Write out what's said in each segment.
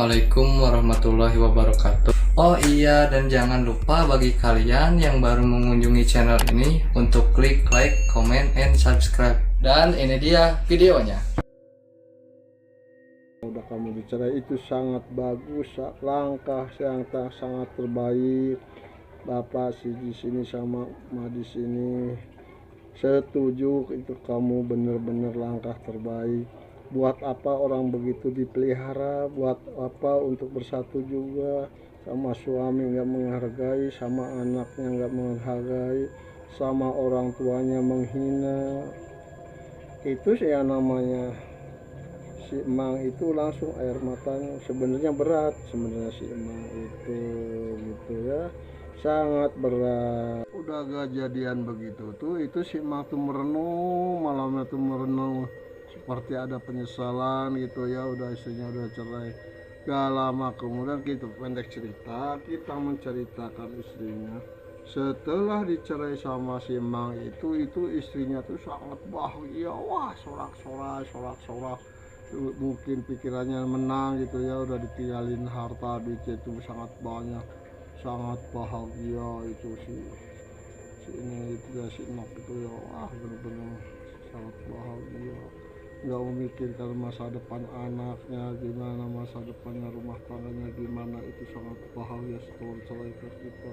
Assalamualaikum warahmatullahi wabarakatuh. Oh iya, dan jangan lupa bagi kalian yang baru mengunjungi channel ini untuk klik like, comment, and subscribe. Dan ini dia videonya. Udah kamu bicara itu sangat bagus, langkah yang sangat terbaik. Bapak sih di sini sama Ma di sini setuju, itu kamu bener-bener langkah terbaik. Buat apa orang begitu dipelihara, buat apa untuk bersatu juga, sama suami nggak menghargai, sama anaknya nggak menghargai, sama orang tuanya menghina. Itu sih yang namanya si Emang itu langsung air matanya. Sebenarnya berat sebenarnya si Emang itu, gitu ya, sangat berat. Udah gak jadian begitu tuh, itu si Emang tuh merenung, malamnya tuh merenung seperti ada penyesalan gitu ya. Udah istrinya udah cerai. Gak lama kemudian gitu, pendek cerita, kita menceritakan istrinya setelah dicerai sama si Emang itu istrinya tuh sangat bahagia. Wah, sorak-sorai mungkin pikirannya menang gitu ya, udah ditinggalin harta duitnya itu sangat banyak, sangat bahagia. Itu si ini itu ya, si Nok itu ya, wah bener-bener sangat bahagia, nggak memikirkan masa depan anaknya gimana, masa depannya rumah tangganya gimana. Itu sangat bahagia setelah cerai kita.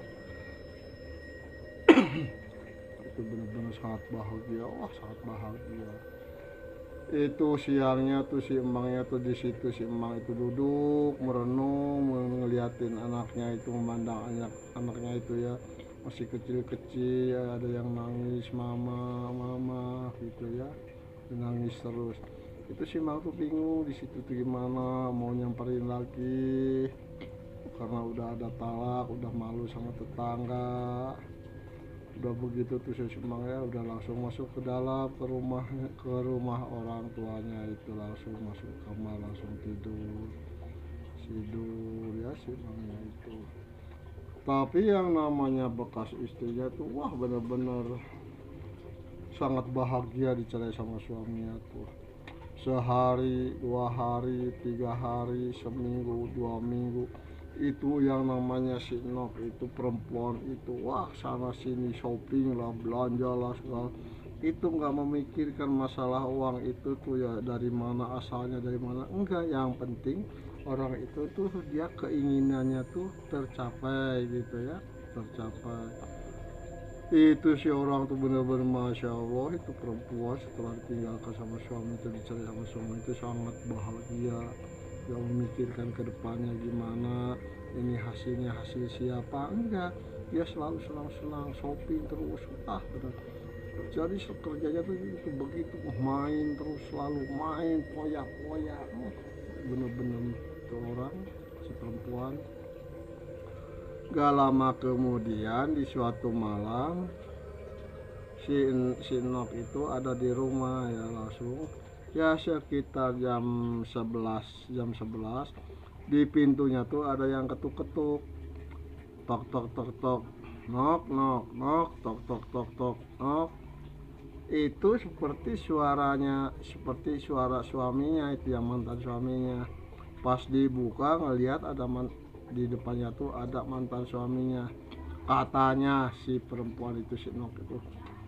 Itu benar-benar sangat bahagia, wah sangat bahagia. Itu siangnya tuh si Emangnya tuh di situ, si Emang itu duduk merenung ngeliatin anaknya itu, memandang anaknya itu ya, masih kecil-kecil ya, ada yang nangis mama mama gitu ya, nangis terus. Itu si Emang tuh bingung di situ tuh gimana mau nyamperin lagi, karena udah ada talak, udah malu sama tetangga. Udah begitu tuh si Emang ya udah langsung masuk ke dalam, ke rumah orang tuanya itu, langsung masuk kamar, langsung tidur ya si Emangnya itu. Tapi yang namanya bekas istrinya tuh, wah bener-bener sangat bahagia dicerai sama suaminya tuh. Sehari, 2 hari, 3 hari, seminggu, 2 minggu, itu yang namanya si Nok itu perempuan itu, wah sana sini shopping lah, belanja lah segala. Itu nggak memikirkan masalah uang itu tuh ya, dari mana asalnya, dari mana enggak. Yang penting orang itu tuh dia keinginannya tuh tercapai gitu ya, tercapai. Itu si orang tuh bener-bener masya Allah, itu perempuan setelah ditinggalkan sama suami itu, dicerai sama suami itu sangat bahagia, gak memikirkan ke depannya gimana, ini hasilnya hasil siapa, enggak. Dia selalu senang-senang shopping terus, bener. Jadi kerjanya tuh itu begitu, main terus, selalu main, poya-poya, bener-bener itu orang, si perempuan. Gak lama kemudian di suatu malam si Nok itu ada di rumah ya, langsung ya sekitar jam 11 di pintunya tuh ada yang ketuk-ketuk, tok tok tok tok, nok nok nok, tok tok tok tok, nok. Itu seperti suaranya, seperti suara suaminya itu, yang mantan suaminya. Pas dibuka ngelihat ada di depannya tuh ada mantan suaminya. Katanya si perempuan itu, si Nok itu,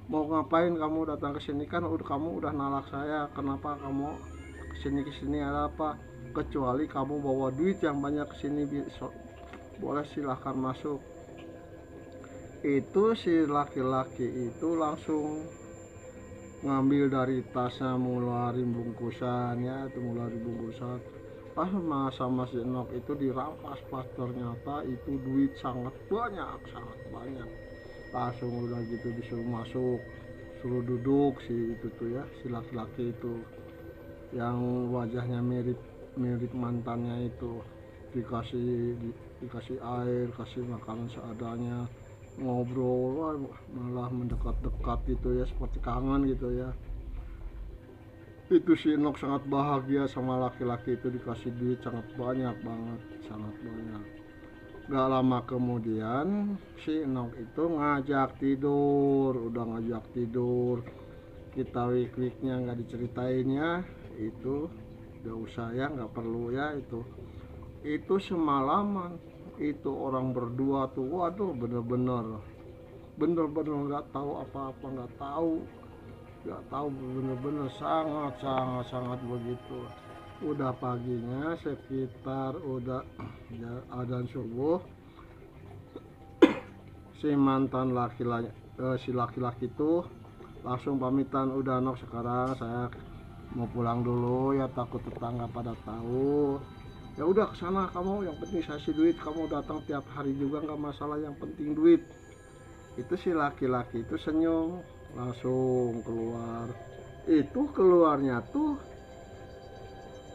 mau ngapain kamu datang ke sini, kan kamu udah nalak saya, kenapa kamu kesini ada apa, kecuali kamu bawa duit yang banyak kesini, boleh silahkan masuk. Itu si laki-laki itu langsung ngambil dari tasnya, ngeluarin bungkusan ya, itu ngeluarin bungkusan. Pas sama si Nok itu dirampas, pas ternyata itu duit sangat banyak, sangat banyak. Langsung udah gitu disuruh masuk, suruh duduk si itu tuh ya, si laki-laki itu yang wajahnya mirip mirip mantannya itu. Dikasih air, kasih makanan seadanya, ngobrol, malah mendekat-dekat gitu ya, seperti kangen gitu ya. Itu si Nok sangat bahagia sama laki-laki itu, dikasih duit sangat banyak banget, sangat banyak. Gak lama kemudian si Nok itu ngajak tidur, udah ngajak tidur, kita wik-wiknya nggak diceritain ya, itu gak usah ya, nggak perlu ya itu. itu semalaman itu orang berdua tuh, waduh bener-bener nggak tahu apa-apa, nggak tahu bener-bener sangat begitu. Udah paginya sekitar udah adzan subuh, si mantan si laki-laki itu langsung pamitan, udah nok sekarang saya mau pulang dulu ya, takut tetangga pada tahu. Ya udah kesana kamu, yang penting saya kasih duit, kamu datang tiap hari juga nggak masalah, yang penting duit. Itu si laki-laki itu senyum langsung keluar. Itu keluarnya tuh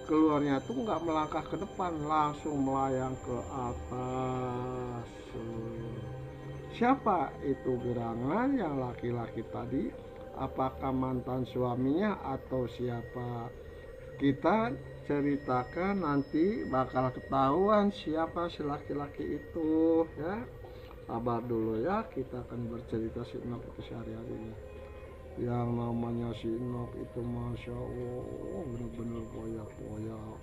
nggak melangkah ke depan, langsung melayang ke atas. Siapa itu gerangan yang laki-laki tadi? Apakah mantan suaminya atau siapa? Kita ceritakan nanti bakal ketahuan siapa si laki-laki itu ya. Sabar dulu ya, kita akan bercerita si Nok itu sehari-hari ini. Yang namanya si Nok itu Masya Allah bener-bener koyak-koyak,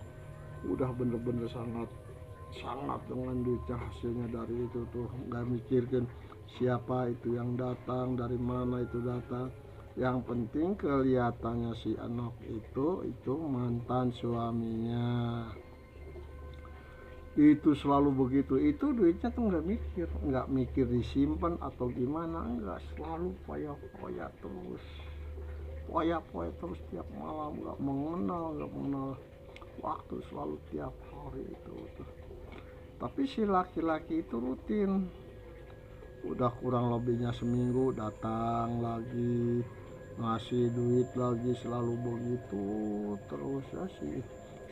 udah bener-bener sangat dengan duitnya, hasilnya dari itu tuh nggak mikirkan siapa itu yang datang, dari mana itu datang. Yang penting kelihatannya si Nok itu mantan suaminya. Itu selalu begitu, itu duitnya tuh nggak mikir disimpan atau gimana, enggak, selalu poya-poya terus tiap malam, nggak mengenal waktu, selalu tiap hari itu tuh. Tapi si laki-laki itu rutin, udah kurang lebihnya seminggu datang lagi, ngasih duit lagi, selalu begitu terus ya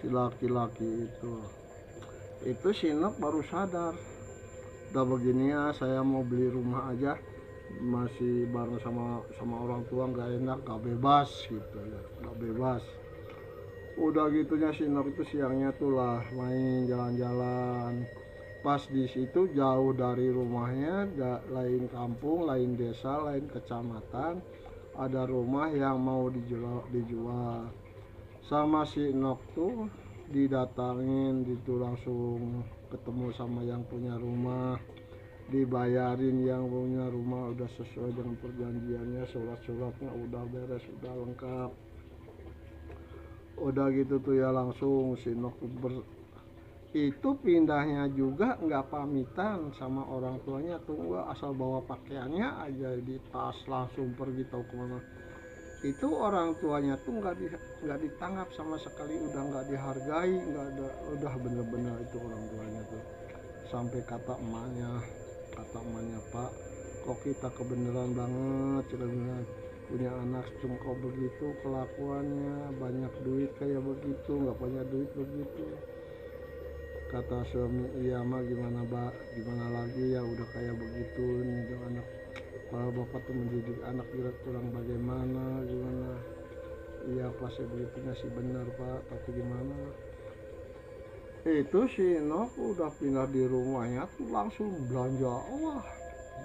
si laki-laki itu si Nok baru sadar, udah begini ya saya mau beli rumah aja, masih bareng sama orang tua, nggak enak, nggak bebas gitu ya, nggak bebas. Udah gitunya si Nok itu siangnya tuh lah main jalan-jalan, pas di situ jauh dari rumahnya, lain kampung, lain desa, lain kecamatan, ada rumah yang mau dijual. Sama si Nok tuh didatangin gitu, langsung ketemu sama yang punya rumah, dibayarin yang punya rumah, udah sesuai dengan perjanjiannya, surat-suratnya udah beres, udah lengkap. Udah gitu tuh ya, langsung si Nok itu pindahnya juga nggak pamitan sama orang tuanya tuh, enggak, asal bawa pakaiannya aja di tas langsung pergi tahu kemana. Itu orang tuanya tuh nggak ditanggap sama sekali, udah nggak dihargai, nggak ada, udah bener-bener itu orang tuanya tuh. Sampai kata emaknya Pak, kok kita kebenaran banget, punya anak kok begitu kelakuannya, banyak duit kayak begitu, nggak punya duit begitu. Kata suami, iya mah gimana lagi ya, udah kayak begitu nih anak. Kalau bapak tuh mendidik anak kurang bagaimana, gimana. Iya pasti begitunya sih benar Pak, tapi gimana. Itu si Nok udah pindah di rumahnya tuh langsung belanja,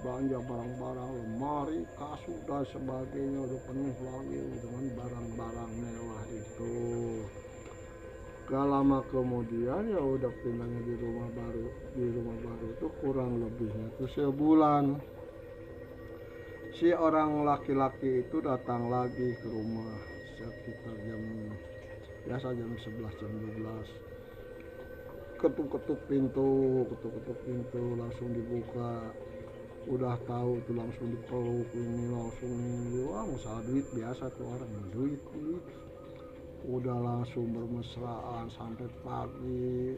belanja barang-barang, lemari, kasur dan sebagainya, udah penuh lagi dengan barang-barang mewah itu. Gak lama kemudian ya udah pindahnya di rumah baru itu kurang lebihnya tuh sebulan. Si orang laki-laki itu datang lagi ke rumah sekitar jam 11 jam 12. Ketuk-ketuk pintu langsung dibuka. Udah tahu tuh langsung dipeluk, ini langsung wah masalah duit biasa tuh orang duit. Udah langsung bermesraan sampai pagi.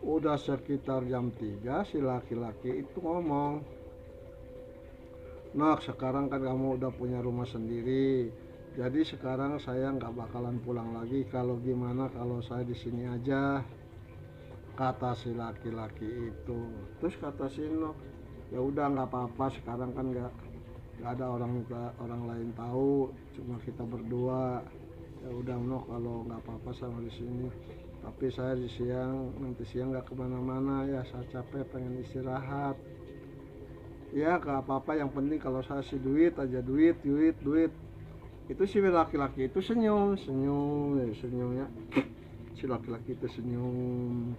Udah sekitar jam 3 si laki-laki itu ngomong, "Nok, sekarang kan kamu udah punya rumah sendiri, jadi sekarang saya nggak bakalan pulang lagi. Kalau gimana kalau saya di sini aja?" Kata si laki-laki itu. Terus kata si Nok, "Ya udah nggak apa-apa, sekarang kan nggak ada orang lain tahu, cuma kita berdua. Ya udah Nok, kalau nggak apa-apa sama di sini. Tapi saya nanti siang nggak kemana-mana ya, saya capek pengen istirahat. Ya nggak apa-apa, yang penting kalau saya sih duit aja, duit." Itu si laki-laki itu senyumnya. Si laki-laki itu senyum.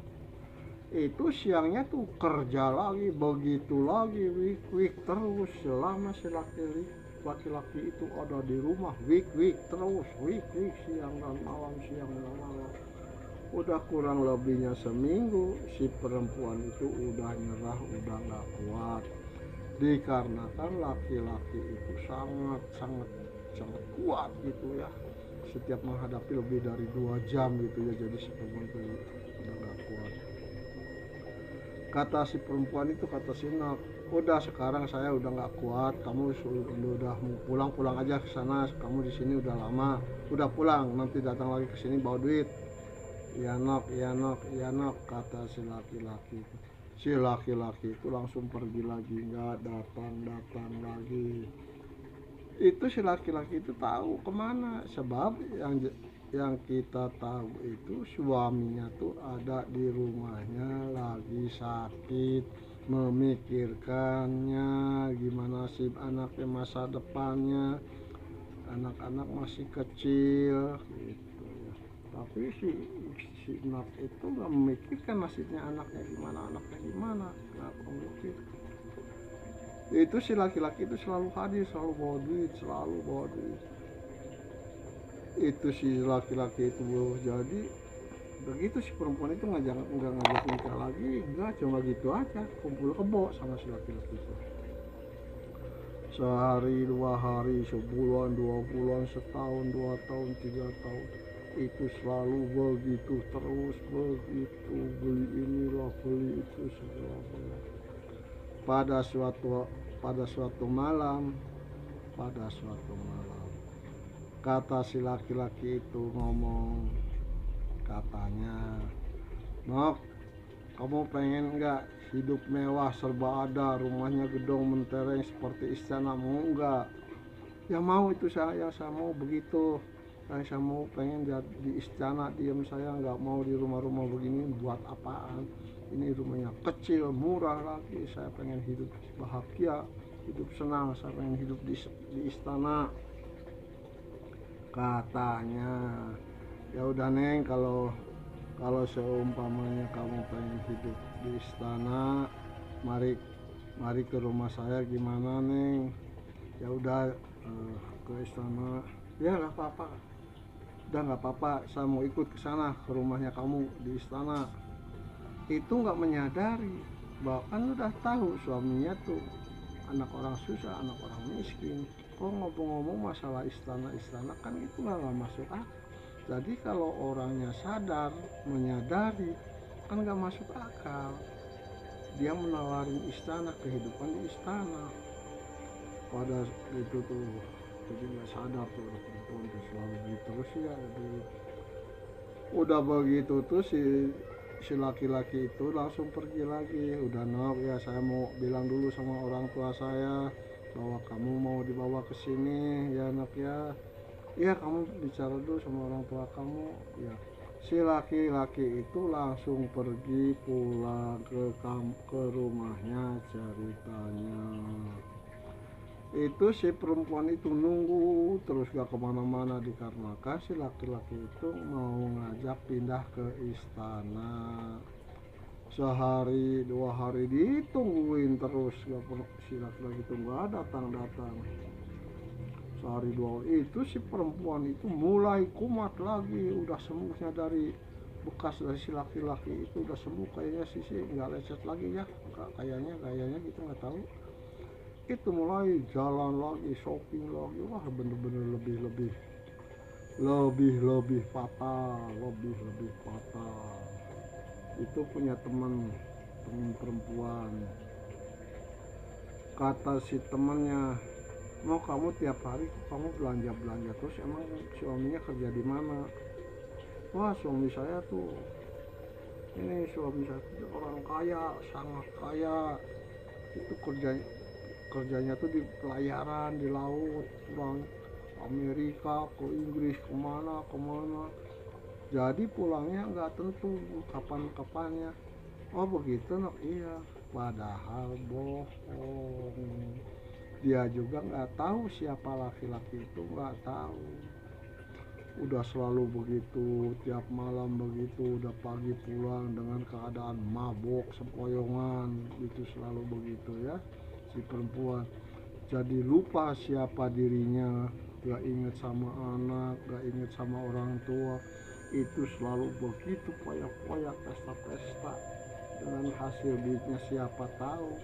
Itu siangnya tuh kerja lagi, begitu lagi, week terus selama si laki-laki itu ada di rumah, week terus, week siang dan malam, siang dan malam. Udah kurang lebihnya seminggu, si perempuan itu udah nyerah, udah nggak kuat. Dikarenakan laki-laki itu sangat kuat gitu ya. Setiap menghadapi lebih dari 2 jam gitu ya, jadi si perempuan itu udah nggak kuat. Kata si perempuan itu, kata si Nok, udah sekarang saya udah nggak kuat, kamu udah mau pulang aja ke sana, kamu di sini udah lama, udah pulang, nanti datang lagi ke sini bawa duit. Ya Nok, kata si laki-laki. Si laki-laki itu langsung pergi lagi, nggak datang lagi. Itu si laki-laki itu tahu kemana, sebab yang kita tahu itu suaminya tuh ada di rumahnya lagi sakit, memikirkannya gimana sih anaknya, masa depannya, anak-anak masih kecil gitu ya. Tapi si Nak itu nggak memikirkan nasibnya anaknya gimana, nggak memikir. Itu si laki-laki itu selalu hadir, selalu bawa duit. Itu si laki-laki itu jadi begitu si perempuan itu nggak ngajak nikah lagi, enggak, cuma gitu aja kumpul kebo sama si laki-laki itu. Sehari, 2 hari, sebulan, 2 bulan, setahun, 2 tahun, 3 tahun, itu selalu begitu terus, begitu, beli inilah, beli itu, segala macam. Pada suatu malam, kata si laki-laki itu ngomong, katanya, Nok, kamu pengen nggak hidup mewah serba ada, rumahnya gedong mentereng seperti istana, mau nggak? Ya mau, itu saya mau begitu. Saya mau pengen di istana diam, saya nggak mau di rumah-rumah begini, buat apaan? Ini rumahnya kecil, murah lagi, saya pengen hidup bahagia, hidup senang, saya pengen hidup di istana. Katanya, ya udah Neng, kalau seumpamanya kamu pengen hidup di istana, mari ke rumah saya, gimana Neng? Ya udah, ke istana. Ya nggak apa-apa, udah nggak apa-apa, saya mau ikut ke sana, ke rumahnya kamu di istana. Itu nggak menyadari bahkan udah tahu suaminya tuh anak orang susah, anak orang miskin. Kok ngomong-ngomong masalah istana kan itu nggak masuk akal. Jadi kalau orangnya sadar, menyadari, kan nggak masuk akal dia menawarin istana, kehidupan di istana. Pada itu tuh jadi nggak sadar tuh perempuan tuh selalu gitu terus ya. Jadi udah begitu tuh si laki-laki itu langsung pergi lagi. Udah Nok, ya saya mau bilang dulu sama orang tua saya bahwa kamu mau dibawa ke sini ya Nok ya. Iya, kamu bicara dulu sama orang tua kamu ya. Si laki-laki itu langsung pergi pulang ke rumahnya. Ceritanya itu si perempuan itu nunggu terus gak kemana-mana, dikarenakan si laki-laki itu mau ngajak pindah ke istana. Sehari 2 hari ditungguin terus, gak pernah, si laki-laki itu gak datang. Sehari 2 itu si perempuan itu mulai kumat lagi, udah sembuhnya dari bekas dari si laki-laki itu, udah sembuh kayaknya sih nggak lecet lagi ya, kayaknya gitu, nggak tahu. Itu mulai jalan lagi, shopping lagi, wah bener-bener lebih fatal. Itu punya teman perempuan, kata si temannya, mau kamu tiap hari kamu belanja terus, emang suaminya kerja di mana? Wah, suami saya tuh orang kaya, sangat kaya. Itu kerjanya tuh di pelayaran di laut, pulang Amerika, ke Inggris, kemana. Jadi pulangnya nggak tentu kapannya. Oh begitu Nok, iya. Padahal bohong. Dia juga nggak tahu siapa laki-laki itu, nggak tahu. udah selalu begitu, tiap malam begitu, udah pagi pulang dengan keadaan mabok sempoyongan, itu selalu begitu ya si perempuan. Jadi lupa siapa dirinya, gak inget sama anak, gak inget sama orang tua, itu selalu begitu poyak-poyak, pesta-pesta dengan hasil duitnya siapa tahu.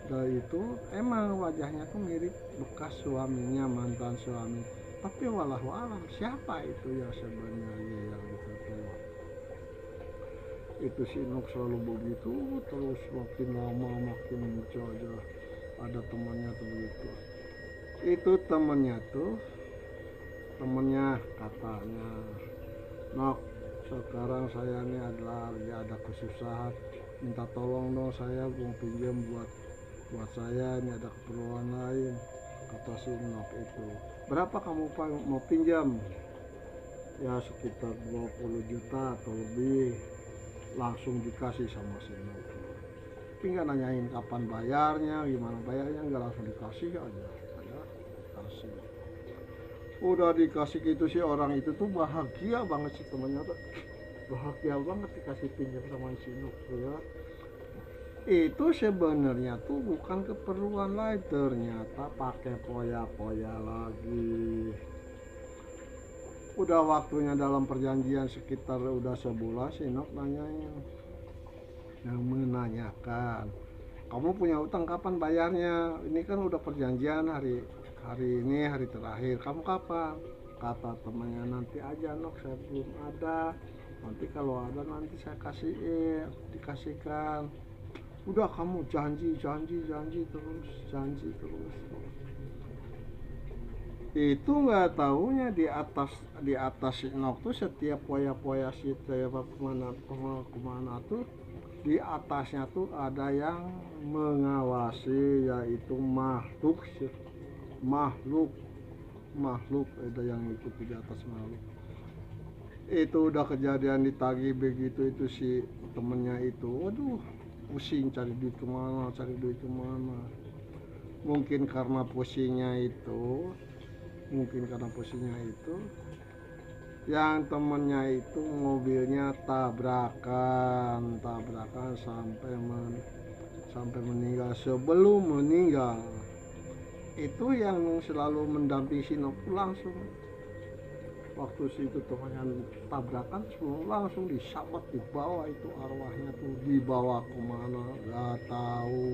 Dan itu emang wajahnya tuh mirip bekas suaminya, mantan suami, tapi walau alam siapa itu ya sebenarnya yang ditertawa. Itu si Nok selalu begitu terus, makin lama makin muncul aja. Ada temannya tuh begitu, itu temennya katanya, Nok sekarang saya ini adalah lagi ada kesusahan, minta tolong dong, saya mau pinjam buat saya, ini ada keperluan lain, kata si Nok itu. Berapa kamu mau pinjam? Ya sekitar 20 juta atau lebih. Langsung dikasih sama si Nok, tapi nggak nanyain kapan bayarnya, gimana bayarnya, nggak, langsung dikasih aja ya, kasih. Udah dikasih gitu sih, orang itu tuh bahagia banget sih, temennya tuh bahagia banget dikasih pinjam sama si Nok tuh ya. Itu sebenarnya tuh bukan keperluan lain, ternyata pakai poya-poya lagi. Udah waktunya dalam perjanjian sekitar udah sebulan, si Nok menanyakan, kamu punya utang kapan bayarnya? Ini kan udah perjanjian hari ini hari terakhir, kamu kapan? Kata temannya, nanti aja Nok, saya belum ada, nanti kalau ada nanti saya dikasihkan. Udah kamu janji terus. Itu nggak taunya di atas si Nok tuh setiap poya-poya si Teva kemana tuh, di atasnya tuh ada yang mengawasi, yaitu makhluk ada yang ikut di atas makhluk. Itu udah kejadian ditagih begitu, itu si temennya itu, waduh pusing cari duit kemana. Mungkin karena pusingnya itu, yang temennya itu mobilnya tabrakan sampai meninggal. Sebelum meninggal itu yang selalu mendampingi si Nok langsung, waktu situ temannya tabrakan sebelum langsung disabet, dibawa itu arwahnya tuh, dibawa kemana nggak tahu,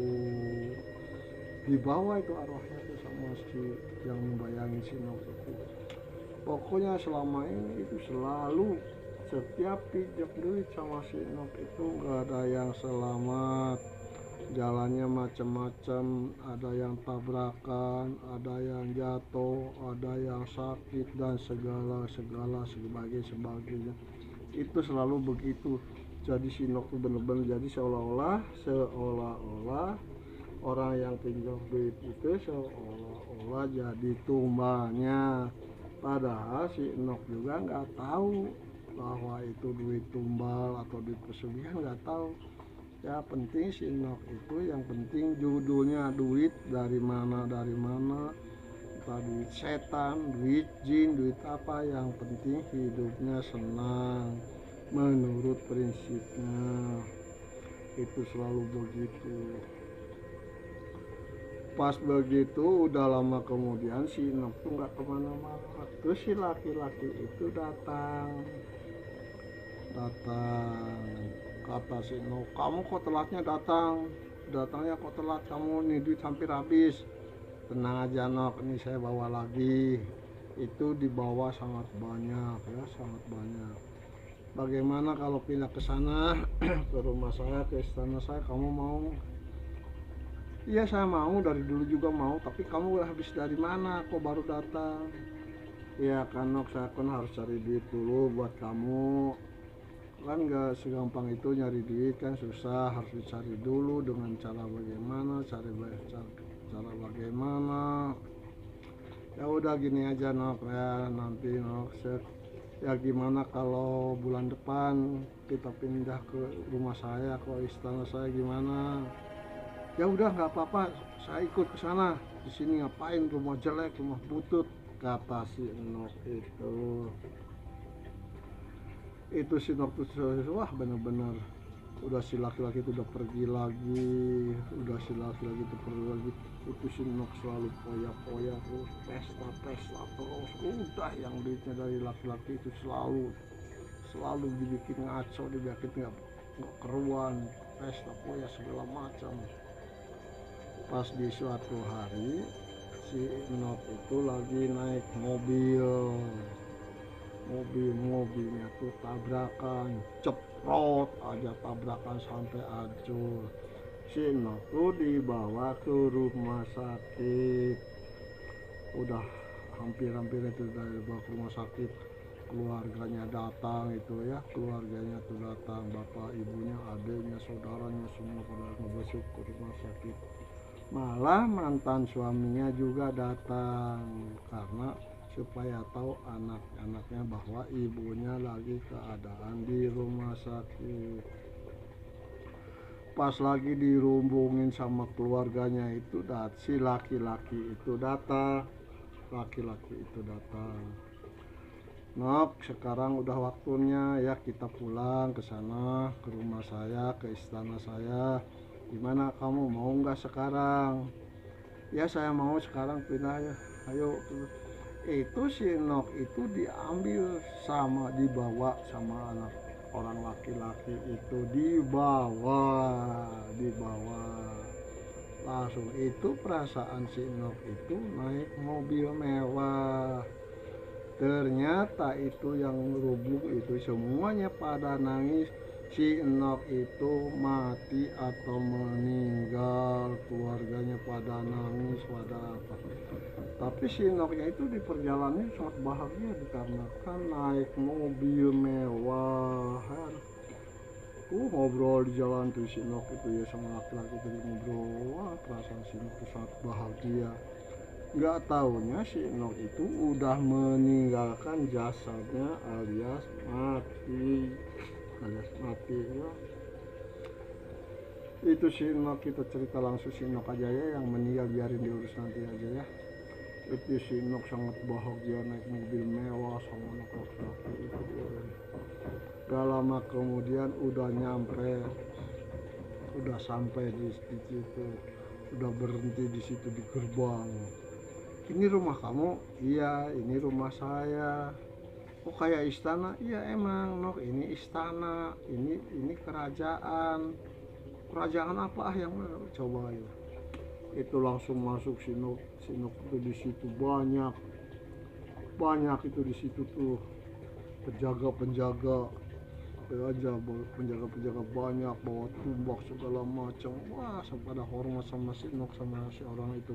dibawa itu arwahnya tuh sama si yang membayangi si Nok itu. Pokoknya selama ini itu selalu setiap pinjam duit sama si Nok itu nggak ada yang selamat, jalannya macam-macam, ada yang tabrakan, ada yang jatuh, ada yang sakit, dan segala sebagainya. Itu selalu begitu. Jadi si Nok itu bener-bener jadi seolah-olah orang yang pinjam duit itu seolah-olah jadi tumbalnya, padahal si Nok juga nggak tahu bahwa itu duit tumbal atau duit pesugihan, nggak tahu. Ya penting si Nok itu, yang penting judulnya duit dari mana, entah duit setan, duit jin, duit apa, yang penting hidupnya senang menurut prinsipnya. Itu selalu begitu. Pas begitu udah lama kemudian si Nok tuh nggak kemana-mana, terus si laki-laki itu datang, kata si Nok, kamu kok telatnya datangnya kok telat, kamu nih duit hampir habis. Tenang aja Nok, ini saya bawa lagi. Itu dibawa sangat banyak. Bagaimana kalau pindah ke sana ke rumah saya, ke istana saya, kamu mau? Iya saya mau, dari dulu juga mau, tapi kamu habis dari mana kok baru datang? Ya kan Nok, saya kan harus cari duit dulu buat kamu, kan gak segampang itu nyari duit, kan susah, harus dicari dulu dengan cara bagaimana, cara bagaimana. Ya udah gini aja Nok, ya nanti Nok, ya gimana kalau bulan depan kita pindah ke rumah saya, ke istana saya, gimana? Ya udah nggak apa-apa, saya ikut ke sana. Di sini ngapain, rumah jelek, rumah butut, kata si Enok itu si Enok tuh wah bener-bener udah si laki-laki itu udah pergi lagi, udah si laki-laki itu pergi lagi, itu si Enok selalu poya-poya terus, pesta terus, udah yang duitnya dari laki-laki itu selalu dibikin ngaco, dibikin nggak keruan, pesta poya segala macam. Pas di suatu hari si Enok itu lagi naik mobilnya tuh tabrakan, ceprot aja tabrakan sampai hancur. Si Enok tuh dibawa ke rumah sakit, udah hampir itu dari dibawa ke rumah sakit, keluarganya datang keluarganya tuh datang, bapak ibunya, adiknya, saudaranya semua pada ngebesuk ke rumah sakit. Malah mantan suaminya juga datang karena supaya tahu anak-anaknya bahwa ibunya lagi keadaan di rumah sakit. Pas lagi dirumbungin sama keluarganya itu, si laki-laki itu datang. Nok, sekarang udah waktunya ya kita pulang ke sana, ke rumah saya, ke istana saya. Gimana, kamu mau nggak sekarang? Ya saya mau sekarang, pindah ya, ayo. Itu si Enok itu dibawa sama anak orang laki-laki itu, dibawa langsung. Itu perasaan si Enok itu naik mobil mewah. Ternyata itu yang rubuh itu semuanya pada nangis. Si Enok itu mati atau meninggal, keluarganya pada nangis, pada apa. Tapi si Enoknya itu di perjalanan sangat bahagia dikarenakan naik mobil mewah. Ngobrol di jalan tuh si Enok itu ya sama laki-laki itu ngobrol, wah perasaan si Enok itu sangat bahagia. Nggak taunya si Enok itu udah meninggalkan jasadnya alias mati ya. Itu si Enok, kita cerita langsung si Enok aja ya, yang meninggal biarin diurus nanti aja ya. Itu si Enok sangat bahagia naik mobil mewah sama anak laki-laki itu. Gak lama kemudian udah sampai di situ, udah berhenti di situ di gerbang. Ini rumah kamu? Iya, ini rumah saya. Oh kayak istana? Iya emang Nok, ini istana, ini kerajaan apa yang mana? Coba ayo. Itu langsung masuk si Nok itu di situ banyak itu di situ tuh penjaga banyak bawa tumbak segala macam. Wah pada hormat sama si Nok sama si orang itu.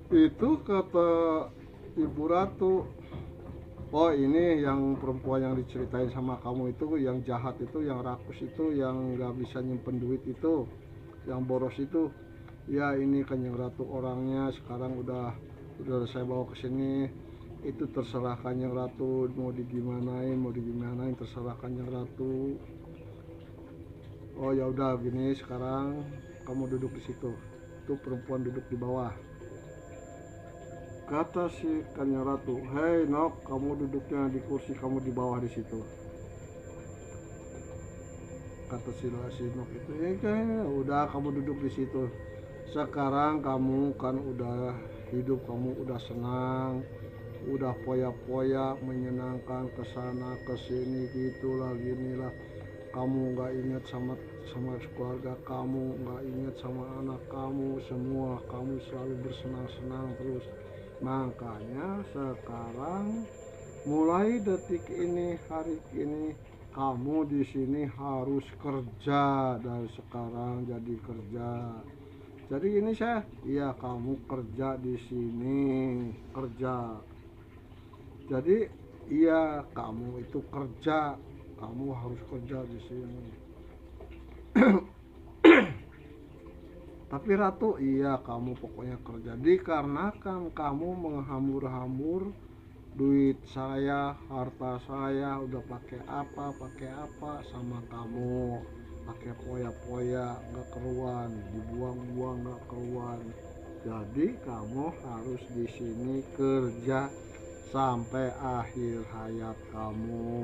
Itu kata Ibu Ratu, oh ini yang perempuan yang diceritain sama kamu itu, yang jahat itu, yang rakus itu, yang nggak bisa nyimpen duit itu, yang boros itu. Ya ini Kanjeng Ratu orangnya, sekarang udah saya bawa ke sini. Itu terserah Kanjeng Ratu mau digimanain terserah Kanjeng Ratu. Oh ya udah gini, sekarang kamu duduk di situ. Itu perempuan duduk di bawah. Kata si Kanjeng Ratu, hei Nok, kamu duduknya di kursi kamu di bawah di situ. Kata si Nok itu, ya kan udah kamu duduk di situ. Sekarang kamu kan udah hidup, kamu udah senang, udah poya-poya menyenangkan kesana kesini gitulah ginilah. Kamu nggak ingat sama keluarga kamu, nggak ingat sama anak kamu, semua kamu selalu bersenang-senang terus. Makanya sekarang mulai detik ini, hari ini kamu di sini harus kerja, dari sekarang jadi kerja. Jadi ini iya kamu kerja di sini, kerja. Jadi iya kamu itu kerja, kamu harus kerja di sini. Tapi Ratu, iya kamu pokoknya kerja, dikarenakan kamu menghambur-hambur duit saya, harta saya, udah pakai apa sama kamu, pakai poya-poya nggak keruan, dibuang-buang nggak keruan. Jadi kamu harus di sini kerja sampai akhir hayat kamu.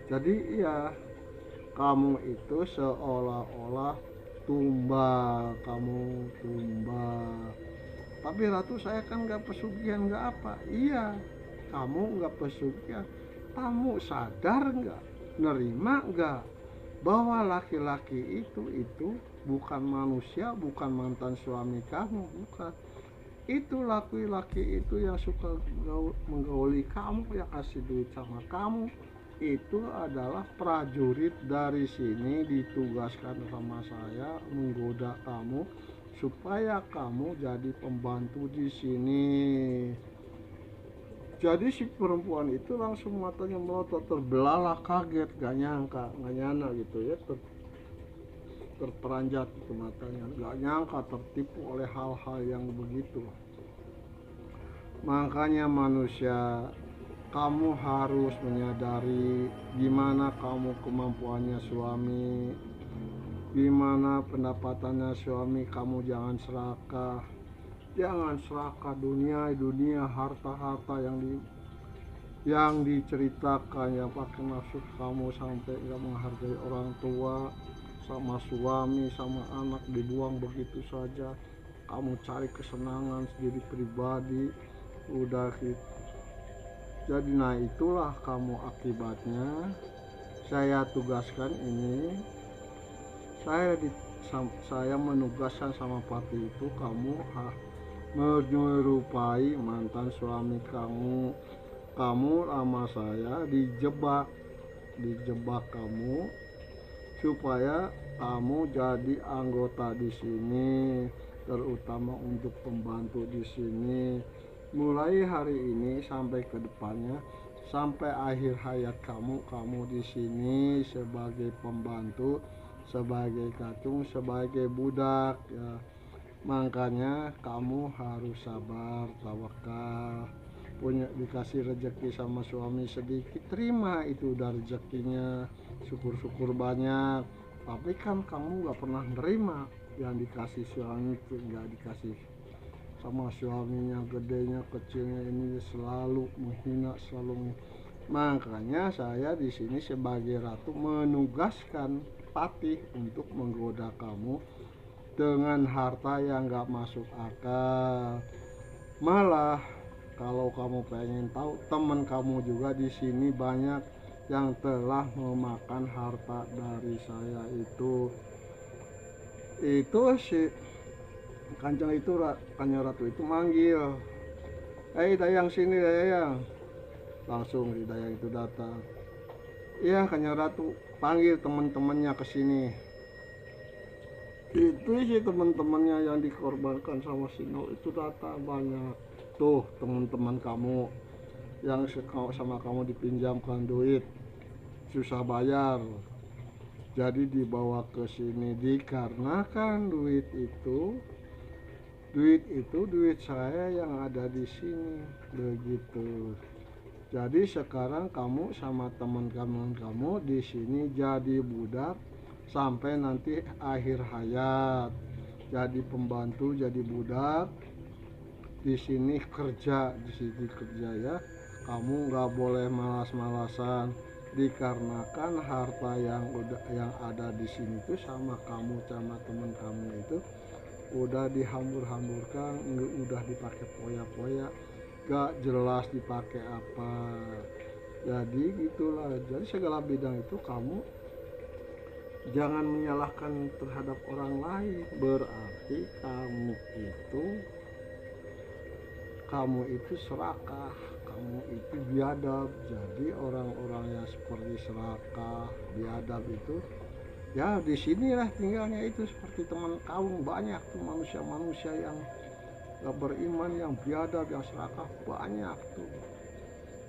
Jadi ya, kamu itu seolah-olah tumbal, kamu tumbal. Tapi Ratu, saya kan nggak pesugihan, nggak apa. Iya, kamu nggak pesugihan. Kamu sadar nggak, nerima nggak bahwa laki-laki itu bukan manusia, bukan mantan suami kamu, bukan. Itu laki-laki itu yang suka menggauli kamu, yang kasih duit sama kamu, itu adalah prajurit dari sini, ditugaskan sama saya menggoda kamu supaya kamu jadi pembantu di sini. Jadi si perempuan itu langsung matanya melotot, terbelalak, kaget, gak nyangka, gak nyana gitu ya, terperanjat itu matanya, gak nyangka tertipu oleh hal-hal yang begitu. Makanya manusia, kamu harus menyadari gimana kamu kemampuannya suami, gimana pendapatannya suami. Kamu jangan serakah, jangan serakah dunia harta yang diceritakan, yang pakai maksud kamu sampai nggak menghargai orang tua, sama suami, sama anak, dibuang begitu saja. Kamu cari kesenangan sendiri pribadi, udah gitu. Jadi nah itulah kamu akibatnya. Saya tugaskan ini, saya menugaskan sama Pati itu, kamu menyerupai mantan suami kamu. Kamu sama saya dijebak kamu supaya kamu jadi anggota di sini, terutama untuk pembantu di sini. Mulai hari ini sampai ke depannya, sampai akhir hayat kamu di sini sebagai pembantu, sebagai kacung, sebagai budak ya. Makanya kamu harus sabar, tawakal. Punya dikasih rezeki sama suami sedikit, terima, itu udah rezekinya, syukur-syukur banyak. Tapi kan kamu nggak pernah nerima yang dikasih suami, itu nggak dikasih sama suaminya, gedenya kecilnya, ini selalu menghina, selalu. Makanya saya di sini sebagai Ratu menugaskan Patih untuk menggoda kamu dengan harta yang nggak masuk akal. Malah kalau kamu pengen tahu, teman kamu juga di sini banyak yang telah memakan harta dari saya itu. Itu si Kanjeng itu, Kanjeng Ratu itu manggil, Dayang sini Dayang. Langsung si Dayang itu datang. Iya Kanjeng Ratu, panggil teman-temannya ke sini. Itu sih teman-temannya yang dikorbankan sama Sino itu datang banyak. Tuh teman-teman kamu yang sama kamu dipinjamkan duit susah bayar, jadi dibawa ke sini, dikarenakan duit itu duit saya yang ada di sini begitu. Jadi sekarang kamu sama teman-teman kamu di sini jadi budak sampai nanti akhir hayat, jadi pembantu, jadi budak di sini kerja, di sini kerja ya. Kamu nggak boleh malas-malasan, dikarenakan harta yang ada di sini tuh sama kamu sama teman kamu itu udah dihambur-hamburkan, udah dipakai poya-poya, gak jelas dipakai apa. Jadi gitulah. Jadi segala bidang itu kamu jangan menyalahkan terhadap orang lain. Berarti kamu itu serakah, kamu itu biadab. Jadi orang-orang yang seperti serakah, biadab itu ya di sinilah tinggalnya, itu seperti teman kamu. Banyak tuh manusia-manusia yang gak beriman, yang biadab, yang serakah, banyak tuh.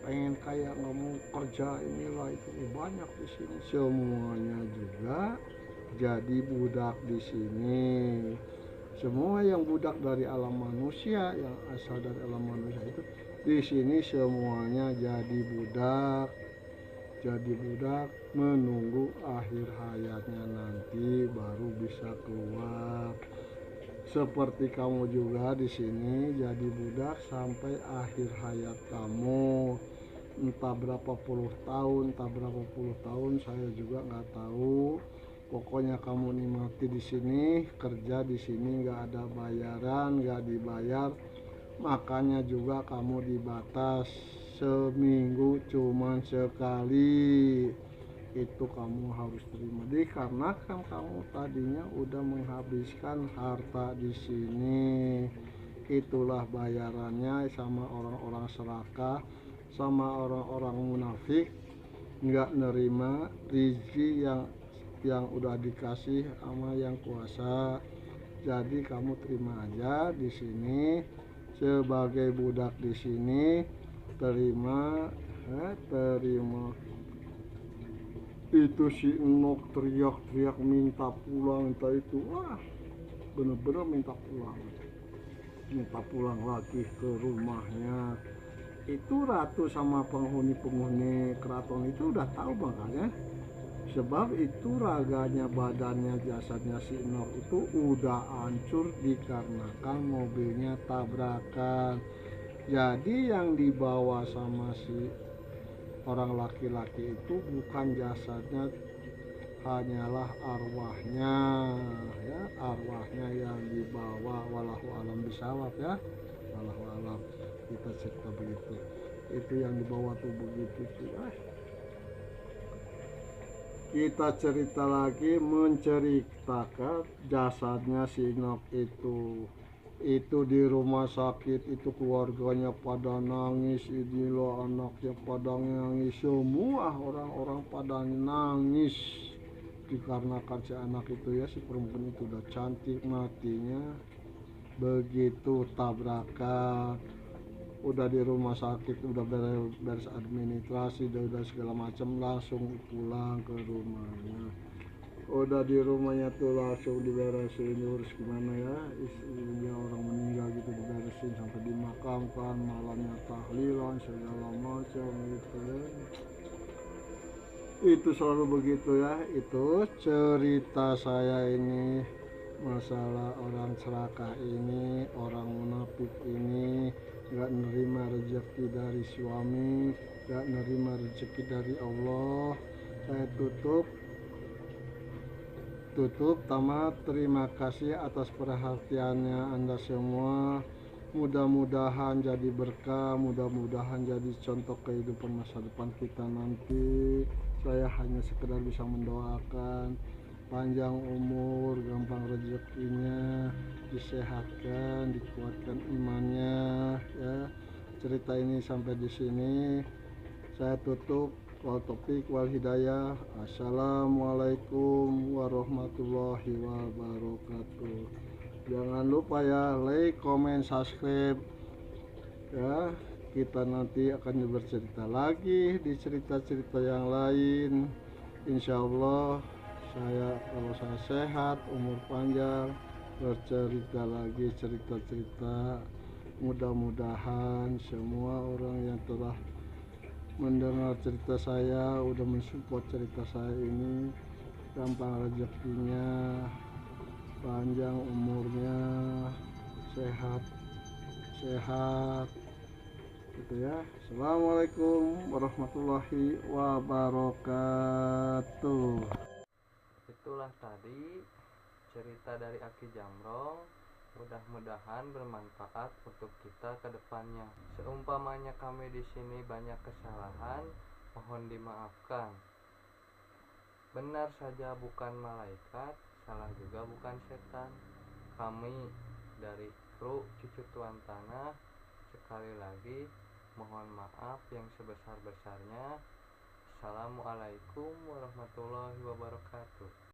Pengen kayak nggak mau kerja, inilah itu banyak di sini. Semuanya juga jadi budak di sini. Semua yang budak dari alam manusia, yang asal dari alam manusia itu di sini semuanya jadi budak menunggu akhir hayatnya nanti baru bisa keluar. Seperti kamu juga di sini jadi budak sampai akhir hayat kamu. Entah berapa puluh tahun, entah berapa puluh tahun, saya juga nggak tahu. Pokoknya kamu nikmati di sini, kerja di sini nggak ada bayaran, nggak dibayar. Makanya juga kamu dibatas seminggu cuman sekali. Itu kamu harus terima, dikarenakan kamu tadinya udah menghabiskan harta di sini. Itulah bayarannya sama orang-orang serakah, sama orang-orang munafik, nggak nerima rezeki yang udah dikasih sama yang kuasa. Jadi kamu terima aja di sini sebagai budak di sini, terima. Terima. Itu si Enok teriak-teriak minta pulang, entah itu wah bener-bener minta pulang lagi ke rumahnya. Itu ratu sama penghuni-penghuni keraton itu udah tahu makanya, sebab itu raganya, badannya, jasadnya si Enok itu udah hancur dikarenakan mobilnya tabrakan. Jadi yang dibawa sama si orang laki-laki itu bukan jasadnya, hanyalah arwahnya, ya, arwahnya yang dibawa. Wallahu alam bisawab ya, wallahu alam, kita cerita begitu. Itu yang dibawa tuh begitu tuh. Kita cerita lagi, menceritakan jasadnya si Nok itu di rumah sakit. Itu keluarganya pada nangis, inilah anaknya pada nangis, semua orang-orang pada nangis dikarenakan si anak itu ya, si perempuan itu udah cantik matinya begitu tabrakan. Udah di rumah sakit, udah beres administrasi, udah segala macam, langsung pulang ke rumahnya. Udah di rumahnya tuh langsung diberesin, urus gimana ya, istrinya orang meninggal gitu, diberesin sampai dimakamkan, malamnya tahlilan segala macam gitu ya. Itu selalu begitu ya. Itu cerita saya ini, masalah orang serakah ini, orang munafik ini, gak nerima rezeki dari suami, gak nerima rezeki dari Allah. Saya tutup tamat. Terima kasih atas perhatiannya Anda semua. Mudah-mudahan jadi berkah, mudah-mudahan jadi contoh kehidupan masa depan kita nanti. Saya hanya sekedar bisa mendoakan panjang umur, gampang rezekinya, disehatkan, dikuatkan imannya ya. Cerita ini sampai di sini saya tutup. Wal taufiq wal hidayah. Assalamualaikum warahmatullahi wabarakatuh. Jangan lupa ya, like, comment, subscribe ya. Kita nanti akan bercerita lagi di cerita-cerita yang lain. Insya Allah kalau saya sehat, umur panjang, bercerita lagi cerita-cerita. Mudah-mudahan semua orang yang telah mendengar cerita saya, udah mensupport cerita saya ini, gampang rezekinya, panjang umurnya, sehat gitu ya. Assalamualaikum warahmatullahi wabarakatuh. Itulah tadi cerita dari Aki Jamrong. Mudah-mudahan bermanfaat untuk kita ke depannya. Seumpamanya kami di sini banyak kesalahan, mohon dimaafkan. Benar saja bukan malaikat, salah juga bukan setan. Kami dari kru Cucu Tuan Tanah sekali lagi mohon maaf yang sebesar-besarnya. Assalamualaikum warahmatullahi wabarakatuh.